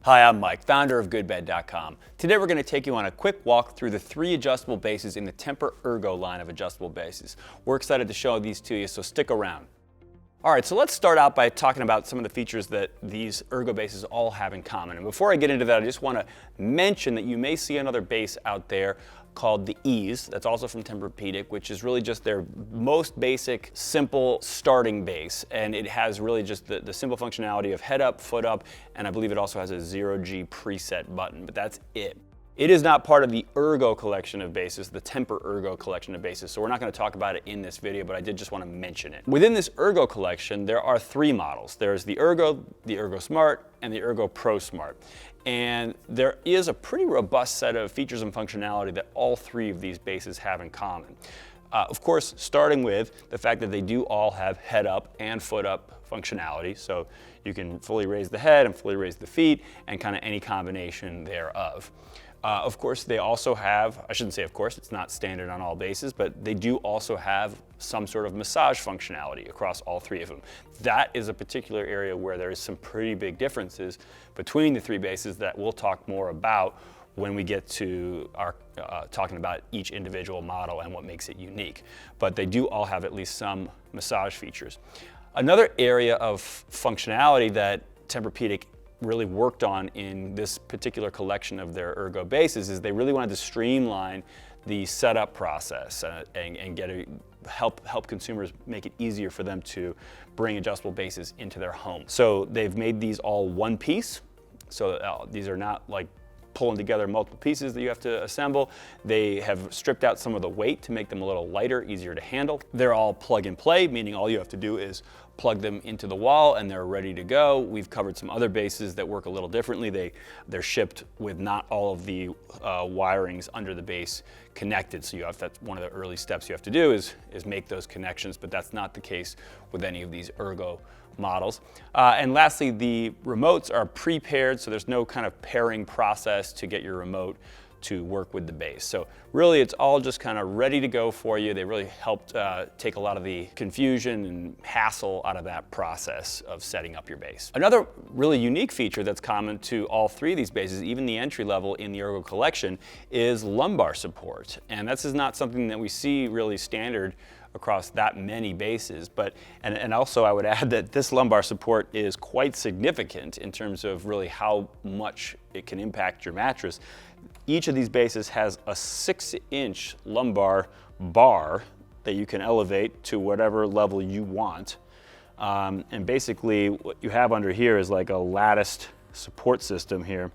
Hi, I'm Mike, founder of GoodBed.com. Today we're going to take you on a quick walk through the 3 adjustable bases in the TEMPUR-Ergo line of adjustable bases. We're excited to show these to you, so stick around. Alright, so let's start out by talking about some of the features that these Ergo bases all have in common. And before I get into that, I just want to mention that you may see another base out there called the Ease, that's also from Tempur-Pedic, which is really just their most basic, simple starting base. And it has really just the simple functionality of head up, foot up, and I believe it also has a 0G preset button, but that's it. It is not part of the Ergo collection of bases, the TEMPUR-Ergo collection of bases, so we're not going to talk about it in this video, but I did just want to mention it. Within this Ergo collection, there are 3 models. There's the Ergo Smart, and the Ergo ProSmart. And there is a pretty robust set of features and functionality that all 3 of these bases have in common. Of course, starting with the fact that they do all have head up and foot up functionality, so you can fully raise the head and fully raise the feet and kind of any combination thereof. Of course, they also have, I shouldn't say of course, it's not standard on all bases, but they do also have some sort of massage functionality across all 3 of them. That is a particular area where there is some pretty big differences between the 3 bases that we'll talk more about when we get to our talking about each individual model and what makes it unique. But they do all have at least some massage features. Another area of functionality that Tempur-Pedic really worked on in this particular collection of their Ergo bases is they really wanted to streamline the setup process and help consumers make it easier for them to bring adjustable bases into their home. So they've made these all one piece, so these are not like pulling together multiple pieces that you have to assemble. They have stripped out some of the weight to make them a little lighter, easier to handle. They're all plug and play, meaning all you have to do is plug them into the wall and they're ready to go. We've covered some other bases that work a little differently. They're shipped with not all of the wirings under the base connected. So that's one of the early steps you have to do is make those connections, but that's not the case with any of these Ergo models. And lastly, the remotes are pre-paired, so there's no kind of pairing process to get your remote to work with the base. So really it's all just kind of ready to go for you. They really helped take a lot of the confusion and hassle out of that process of setting up your base. Another really unique feature that's common to all 3 of these bases, even the entry level in the Ergo collection, is lumbar support. And this is not something that we see really standard across that many bases, and also I would add that this lumbar support is quite significant in terms of really how much it can impact your mattress. Each of these bases has a 6-inch lumbar bar that you can elevate to whatever level you want. And basically what you have under here is like a latticed support system here,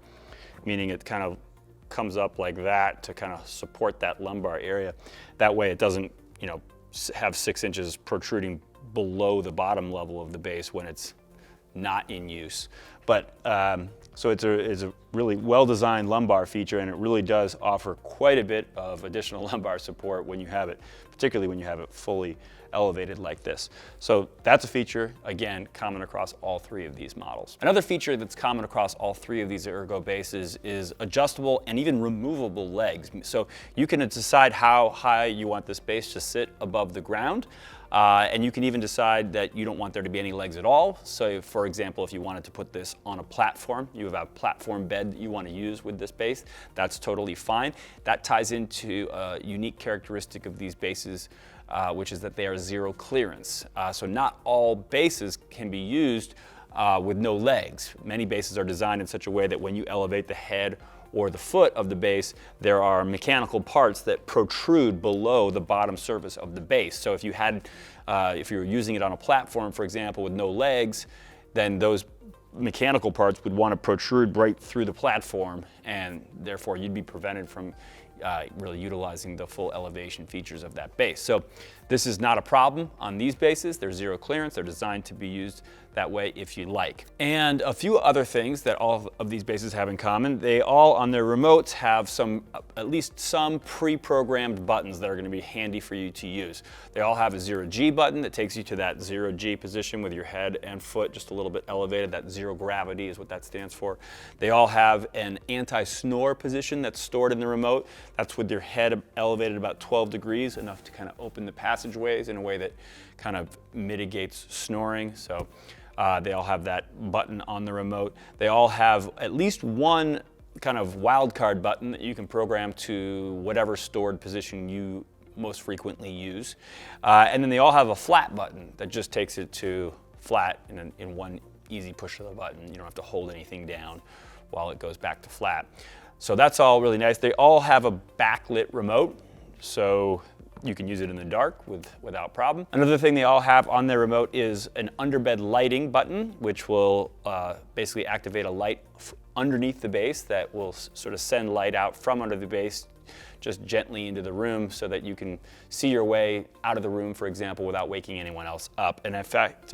meaning it kind of comes up like that to kind of support that lumbar area. That way it doesn't, have 6 inches protruding below the bottom level of the base when it's not in use. But so it's a really well-designed lumbar feature, and it really does offer quite a bit of additional lumbar support when you have it, particularly when you have it fully elevated like this. So that's a feature, again, common across all 3 of these models. Another feature that's common across all 3 of these Ergo bases is adjustable and even removable legs. So you can decide how high you want this base to sit above the ground. And you can even decide that you don't want there to be any legs at all. So for example, if you wanted to put this on a platform, you have a platform bed that you want to use with this base, that's totally fine. That ties into a unique characteristic of these bases, which is that they are 0 clearance. So not all bases can be used with no legs. Many bases are designed in such a way that when you elevate the head or the foot of the base, there are mechanical parts that protrude below the bottom surface of the base. So if you were using it on a platform, for example, with no legs, then those mechanical parts would want to protrude right through the platform, and therefore you'd be prevented from really utilizing the full elevation features of that base. So this is not a problem on these bases. They're 0 clearance. They're designed to be used that way if you like. And a few other things that all of these bases have in common. They all on their remotes have at least some pre-programmed buttons that are going to be handy for you to use. They all have a 0G button that takes you to that 0G position with your head and foot just a little bit elevated. That 0 gravity is what that stands for. They all have an anti-snore position that's stored in the remote. That's with your head elevated about 12 degrees, enough to kind of open the passageways in a way that kind of mitigates snoring. So They all have that button on the remote. They all have at least one kind of wildcard button that you can program to whatever stored position you most frequently use. And then they all have a flat button that just takes it to flat in one easy push of the button. You don't have to hold anything down while it goes back to flat. So that's all really nice. They all have a backlit remote, so you can use it in the dark without problem. Another thing they all have on their remote is an underbed lighting button, which will basically activate a light underneath the base that will sort of send light out from under the base just gently into the room so that you can see your way out of the room, for example, without waking anyone else up. And in fact,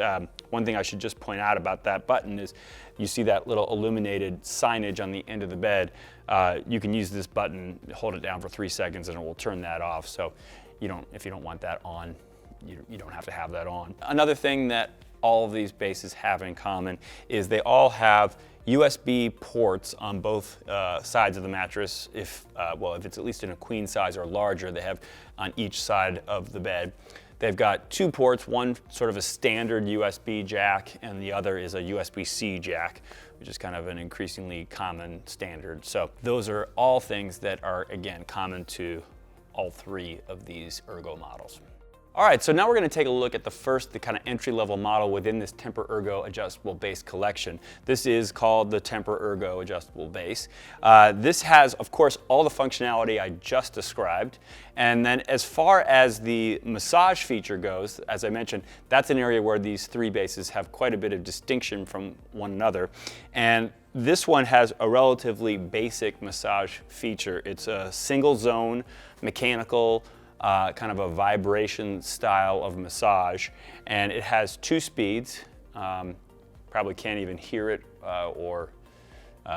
one thing I should just point out about that button is you see that little illuminated signage on the end of the bed. You can use this button, hold it down for 3 seconds, and it will turn that off. So if you don't want that on, you don't have to have that on. Another thing that all of these bases have in common is they all have USB ports on both sides of the mattress. If it's at least in a queen size or larger, they have on each side of the bed. They've got 2 ports, one sort of a standard USB jack, and the other is a USB-C jack, which is kind of an increasingly common standard. So those are all things that are, again, common to all 3 of these Ergo models. All right, so now we're going to take a look at the kind of entry-level model within this Tempur-Ergo adjustable base collection. This is called the Tempur-Ergo adjustable base. This has, of course, all the functionality I just described. And then as far as the massage feature goes, as I mentioned, that's an area where these 3 bases have quite a bit of distinction from one another. And this one has a relatively basic massage feature. It's a single zone, mechanical, kind of a vibration style of massage, and it has 2 speeds. Probably can't even hear it or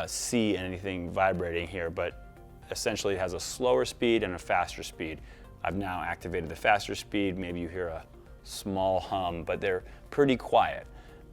see anything vibrating here, but essentially it has a slower speed and a faster speed. I've now activated the faster speed. Maybe you hear a small hum, but they're pretty quiet,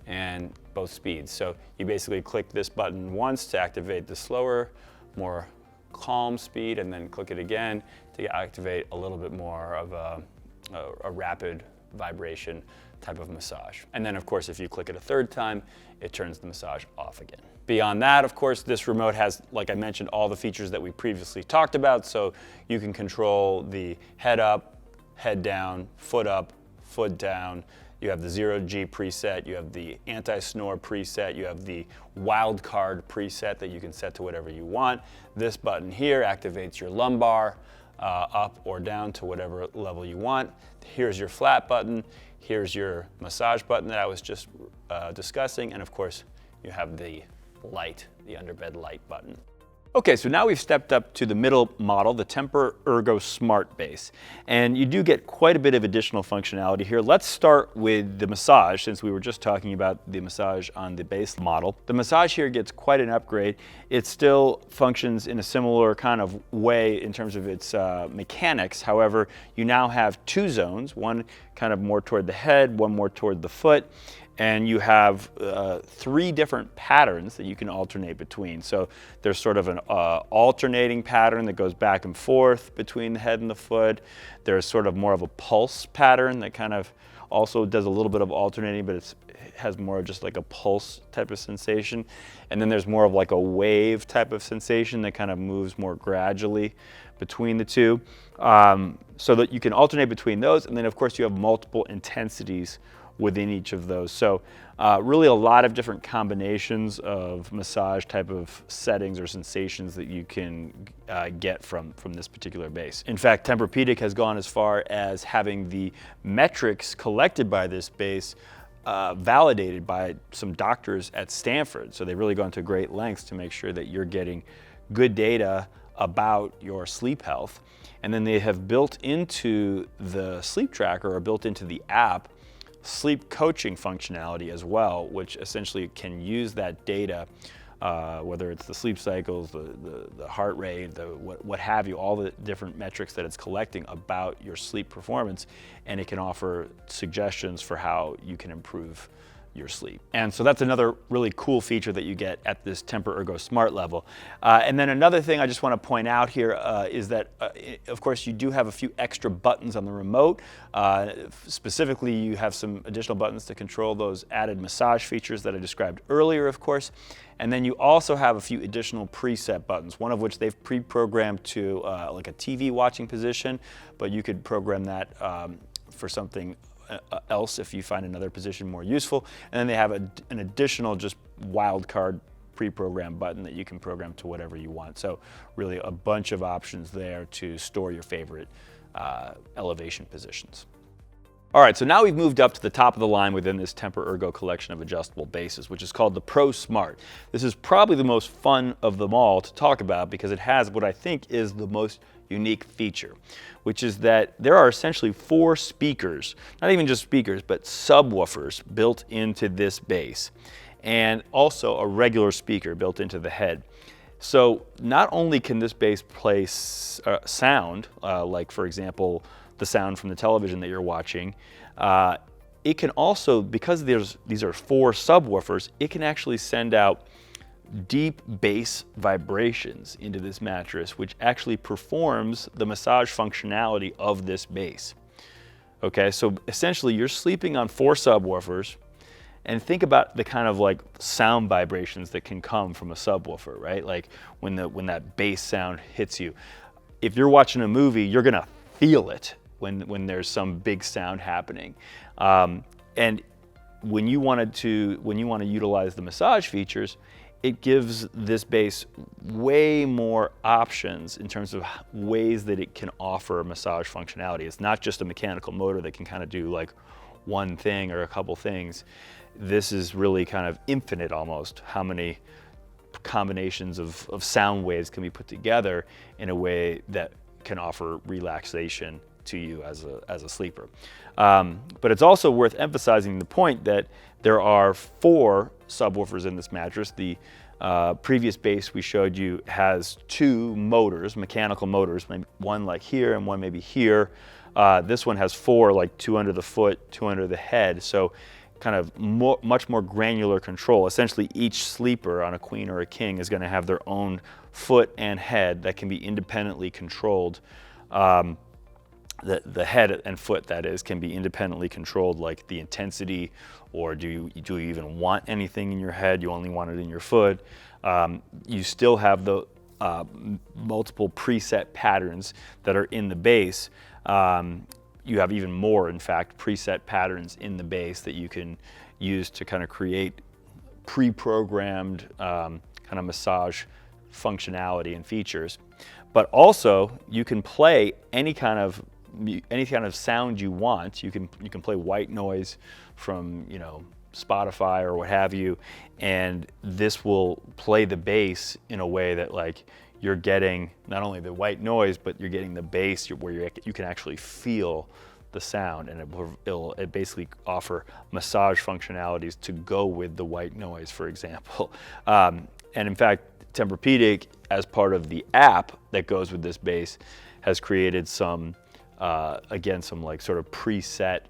and both speeds. So you basically click this button once to activate the slower, more calm speed, and then click it again to activate a little bit more of a rapid vibration type of massage. And then, of course, if you click it a 3rd time, it turns the massage off again. Beyond that, of course, this remote has, like I mentioned, all the features that we previously talked about. So you can control the head up, head down, foot up, foot down. You have the 0G preset, you have the anti-snore preset, you have the wildcard preset that you can set to whatever you want. This button here activates your lumbar up or down to whatever level you want. Here's your flat button, here's your massage button that I was just discussing, and of course you have the light, the underbed light button. Okay, so now we've stepped up to the middle model, the Tempur-Ergo Smart Base. And you do get quite a bit of additional functionality here. Let's start with the massage, since we were just talking about the massage on the base model. The massage here gets quite an upgrade. It still functions in a similar kind of way in terms of its mechanics. However, you now have 2 zones, one kind of more toward the head, one more toward the foot. And you have 3 different patterns that you can alternate between. So there's sort of an alternating pattern that goes back and forth between the head and the foot. There's sort of more of a pulse pattern that kind of also does a little bit of alternating, but it has more just like a pulse type of sensation. And then there's more of like a wave type of sensation that kind of moves more gradually between the 2. So that you can alternate between those. And then of course you have multiple intensities within each of those. So really a lot of different combinations of massage type of settings or sensations that you can get from this particular base. In fact, Tempur-Pedic has gone as far as having the metrics collected by this base validated by some doctors at Stanford. So they've really gone to great lengths to make sure that you're getting good data about your sleep health. And then they have built into the sleep tracker, or built into the app, sleep coaching functionality as well, which essentially can use that data, whether it's the sleep cycles, the heart rate, what have you, all the different metrics that it's collecting about your sleep performance, and it can offer suggestions for how you can improve your sleep. And so that's another really cool feature that you get at this TEMPUR-Ergo Smart level. And then another thing I just want to point out here is that, of course, you do have a few extra buttons on the remote. Specifically, you have some additional buttons to control those added massage features that I described earlier, of course. And then you also have a few additional preset buttons, one of which they've pre-programmed to like a TV watching position, but you could program that for something else if you find another position more useful. And then they have an additional just wildcard pre-programmed button that you can program to whatever you want. So really a bunch of options there to store your favorite elevation positions. All right, so now we've moved up to the top of the line within this TEMPUR-Ergo collection of adjustable bases, which is called the ProSmart. This is probably the most fun of them all to talk about because it has what I think is the most unique feature, which is that there are essentially 4 speakers, not even just speakers, but subwoofers built into this base, and also a regular speaker built into the head. So not only can this base play sound, like for example, the sound from the television that you're watching, it can also, because these are 4 subwoofers, it can actually send out deep bass vibrations into this mattress, which actually performs the massage functionality of this base. Okay, so essentially you're sleeping on 4 subwoofers, and think about the kind of like sound vibrations that can come from a subwoofer, right? Like when that bass sound hits you. If you're watching a movie, you're gonna feel it when there's some big sound happening. And when you want to utilize the massage features, it gives this base way more options in terms of ways that it can offer massage functionality. It's not just a mechanical motor that can kind of do like one thing or a couple things. This is really kind of infinite almost, how many combinations of sound waves can be put together in a way that can offer relaxation to you as a sleeper. But it's also worth emphasizing the point that there are 4 subwoofers in this mattress. The previous base we showed you has 2 motors, mechanical motors, maybe one like here and one maybe here. This one has 4, like 2 under the foot, 2 under the head. So kind of much more granular control. Essentially each sleeper on a queen or a king is going to have their own foot and head that can be independently controlled. The head and foot, that is, can be independently controlled, like the intensity, or do you even want anything in your head? You only want it in your foot. You still have the multiple preset patterns that are in the base. You have even more, in fact, preset patterns in the base that you can use to kind of create pre-programmed kind of massage functionality and features. But also, you can play any kind of sound you want. You can play white noise from, you know, Spotify or what have you, and this will play the bass in a way that like you're getting not only the white noise, but you're getting the bass where you can actually feel the sound, and it'll basically offer massage functionalities to go with the white noise, for example. And in fact, Tempur-Pedic, as part of the app that goes with this base, has created some again, some like sort of preset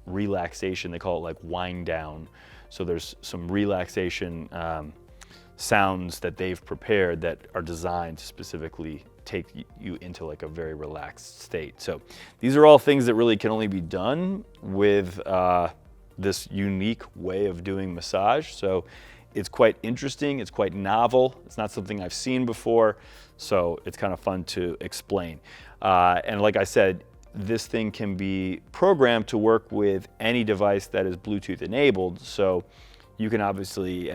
relaxation. They call it like wind down. So there's some relaxation sounds that they've prepared that are designed to specifically take you into like a very relaxed state. So these are all things that really can only be done with this unique way of doing massage. So it's quite interesting, it's quite novel. It's not something I've seen before, so it's kind of fun to explain. And like I said, this thing can be programmed to work with any device that is Bluetooth enabled. So you can obviously,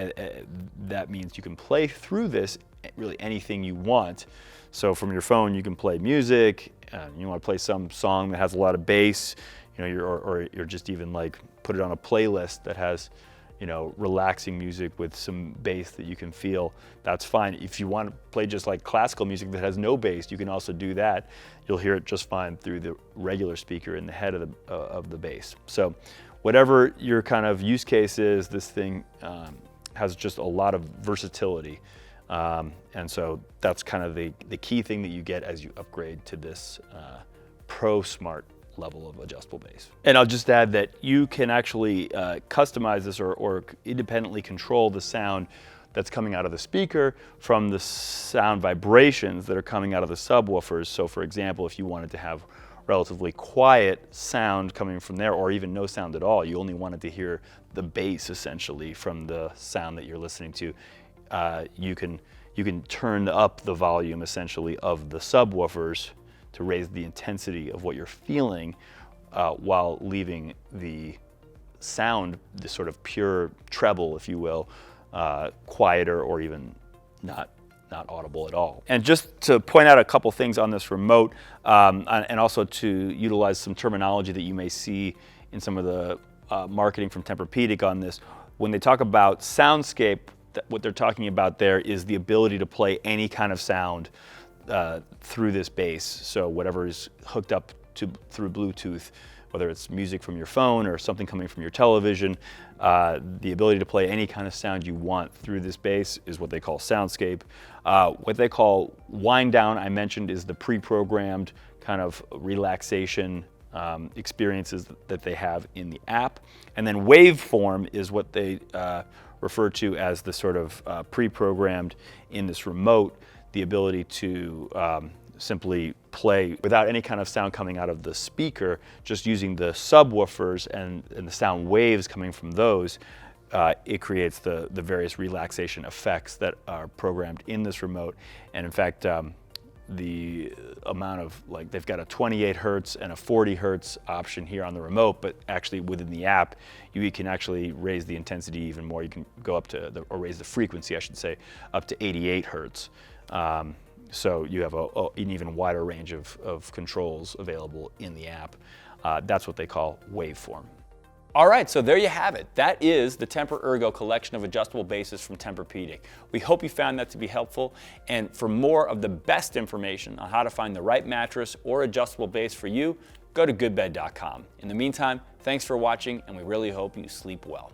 that means you can play through this really anything you want. So from your phone, you can play music, you want to play some song that has a lot of bass, you know, or you're just even like put it on a playlist that has, you know, relaxing music with some bass that you can feel. That's fine. If you want to play just like classical music that has no bass, you can also do that. You'll hear it just fine through the regular speaker in the head of the bass. So whatever your kind of use case is, this thing has just a lot of versatility. And so that's kind of the key thing that you get as you upgrade to this ProSmart level of adjustable base. And I'll just add that you can actually customize this or independently control the sound that's coming out of the speaker from the sound vibrations that are coming out of the subwoofers. So for example, if you wanted to have relatively quiet sound coming from there, or even no sound at all, you only wanted to hear the bass essentially from the sound that you're listening to, you can turn up the volume essentially of the subwoofers to raise the intensity of what you're feeling, while leaving the sound, the sort of pure treble, if you will, quieter or even not audible at all. And just to point out a couple things on this remote, and also to utilize some terminology that you may see in some of the marketing from Tempur-Pedic on this. When they talk about soundscape, what they're talking about there is the ability to play any kind of sound through this base. So whatever is hooked up through Bluetooth, whether it's music from your phone or something coming from your television, the ability to play any kind of sound you want through this base is what they call soundscape. What they call wind down, I mentioned, is the pre-programmed kind of relaxation experiences that they have in the app. And then waveform is what they refer to as the sort of pre-programmed in this remote, the ability to simply play without any kind of sound coming out of the speaker, just using the subwoofers and the sound waves coming from those. It creates the various relaxation effects that are programmed in this remote. And in fact, the amount of, like, they've got a 28 hertz and a 40 hertz option here on the remote, but actually within the app, you can actually raise the intensity even more. You can go up to, or raise the frequency, I should say, up to 88 hertz. So you have an even wider range of controls available in the app. That's what they call waveform. All right, so there you have it. That is the Tempur-Ergo collection of adjustable bases from Tempur-Pedic. We hope you found that to be helpful, and for more of the best information on how to find the right mattress or adjustable base for you, go to GoodBed.com. In the meantime, thanks for watching, and we really hope you sleep well.